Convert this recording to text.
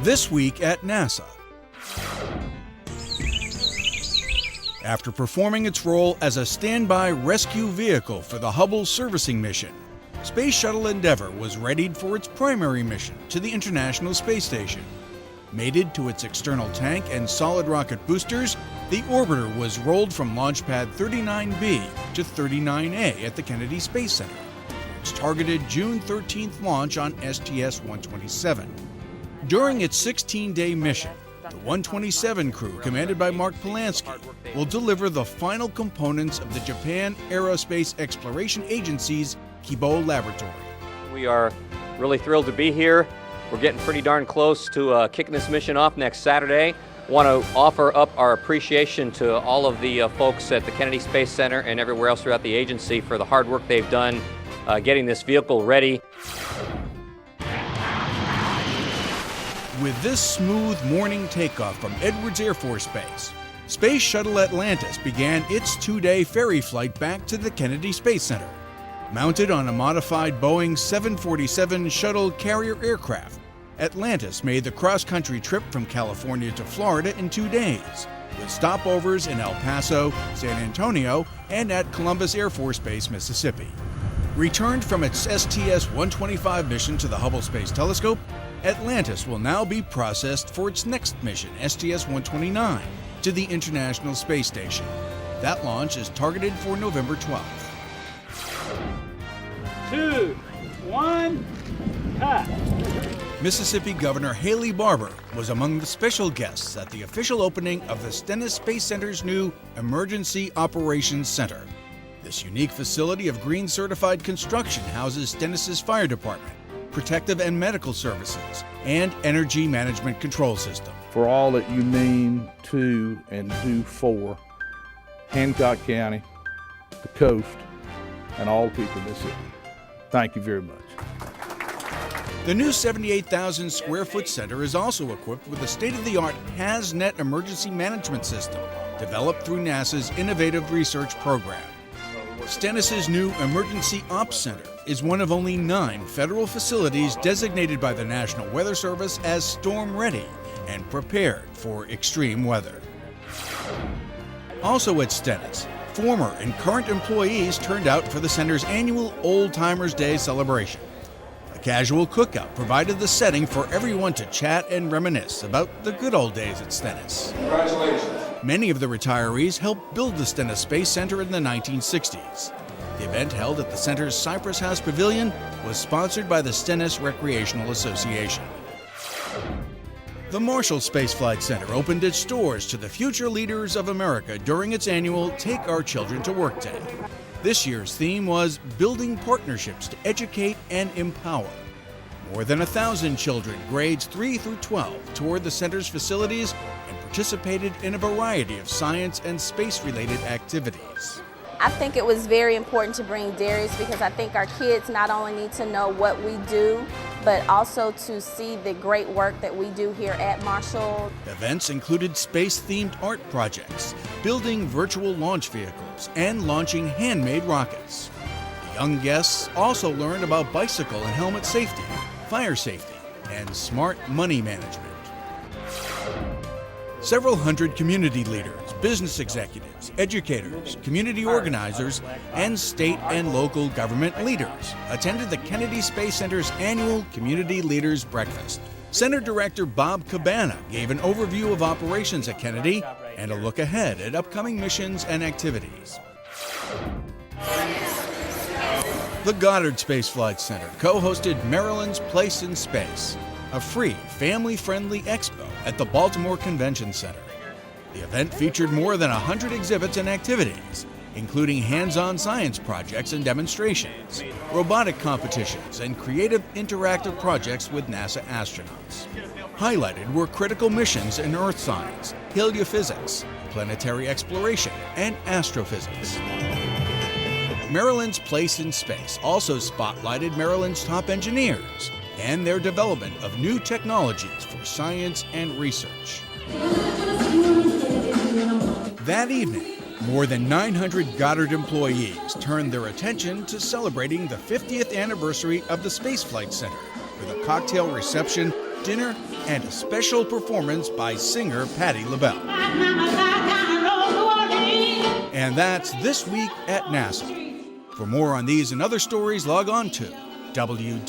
This week at NASA. After performing its role as a standby rescue vehicle for the Hubble servicing mission, Space Shuttle Endeavour was readied for its primary mission to the International Space Station. Mated to its external tank and solid rocket boosters, the orbiter was rolled from Launch Pad 39B to 39A at the Kennedy Space Center. Its targeted June 13th launch on STS-127. During its 16-day mission, the 127 crew, commanded by Mark Polanski, will deliver the final components of the Japan Aerospace Exploration Agency's Kibo Laboratory. We are really thrilled to be here. We're getting pretty darn close to kicking this mission off next Saturday. Want to offer up our appreciation to all of the folks at the Kennedy Space Center and everywhere else throughout the agency for the hard work they've done getting this vehicle ready. With this smooth morning takeoff from Edwards Air Force Base, Space Shuttle Atlantis began its 2-day ferry flight back to the Kennedy Space Center. Mounted on a modified Boeing 747 shuttle carrier aircraft, Atlantis made the cross-country trip from California to Florida in 2 days, with stopovers in El Paso, San Antonio, and at Columbus Air Force Base, Mississippi. Returned from its STS-125 mission to the Hubble Space Telescope, Atlantis will now be processed for its next mission, STS-129, to the International Space Station. That launch is targeted for November 12th. 2, 1, cut. Mississippi Governor Haley Barbour was among the special guests at the official opening of the Stennis Space Center's new Emergency Operations Center. This unique facility of green certified construction houses Stennis's fire department, protective and medical services, and energy management control system. For all that you mean to and do for Hancock County, the coast, and all the people in this city. Thank you very much. The new 78,000 square foot center is also equipped with a state-of-the-art HazNet emergency management system developed through NASA's innovative research program. Stennis's new Emergency Ops Center is one of only 9 federal facilities designated by the National Weather Service as storm-ready and prepared for extreme weather. Also at Stennis, former and current employees turned out for the center's annual Old Timers Day celebration. A casual cookout provided the setting for everyone to chat and reminisce about the good old days at Stennis. Congratulations. Many of the retirees helped build the Stennis Space Center in the 1960s. The event, held at the center's Cypress House Pavilion, was sponsored by the Stennis Recreational Association. The Marshall Space Flight Center opened its doors to the future leaders of America during its annual Take Our Children to Work Day. This year's theme was Building Partnerships to Educate and Empower. More than 1,000 children, grades 3 through 12, toured the center's facilities and participated in a variety of science and space-related activities. I think it was very important to bring Darius because I think our kids not only need to know what we do, but also to see the great work that we do here at Marshall. Events included space-themed art projects, building virtual launch vehicles, and launching handmade rockets. The young guests also learned about bicycle and helmet safety, fire safety, and smart money management. Several hundred community leaders, business executives, educators, community organizers, and state and local government leaders attended the Kennedy Space Center's annual Community Leaders Breakfast. Center Director Bob Cabana gave an overview of operations at Kennedy and a look ahead at upcoming missions and activities. The Goddard Space Flight Center co-hosted Maryland's Place in Space, a free, family-friendly expo at the Baltimore Convention Center. The event featured more than 100 exhibits and activities, including hands-on science projects and demonstrations, robotic competitions, and creative interactive projects with NASA astronauts. Highlighted were critical missions in earth science, heliophysics, planetary exploration, and astrophysics. Maryland's Place in Space also spotlighted Maryland's top engineers and their development of new technologies for science and research. That evening, more than 900 Goddard employees turned their attention to celebrating the 50th anniversary of the Space Flight Center with a cocktail reception dinner, and a special performance by singer Patti LaBelle. And that's This Week at NASA. For more on these and other stories, log on to www.nasa.gov.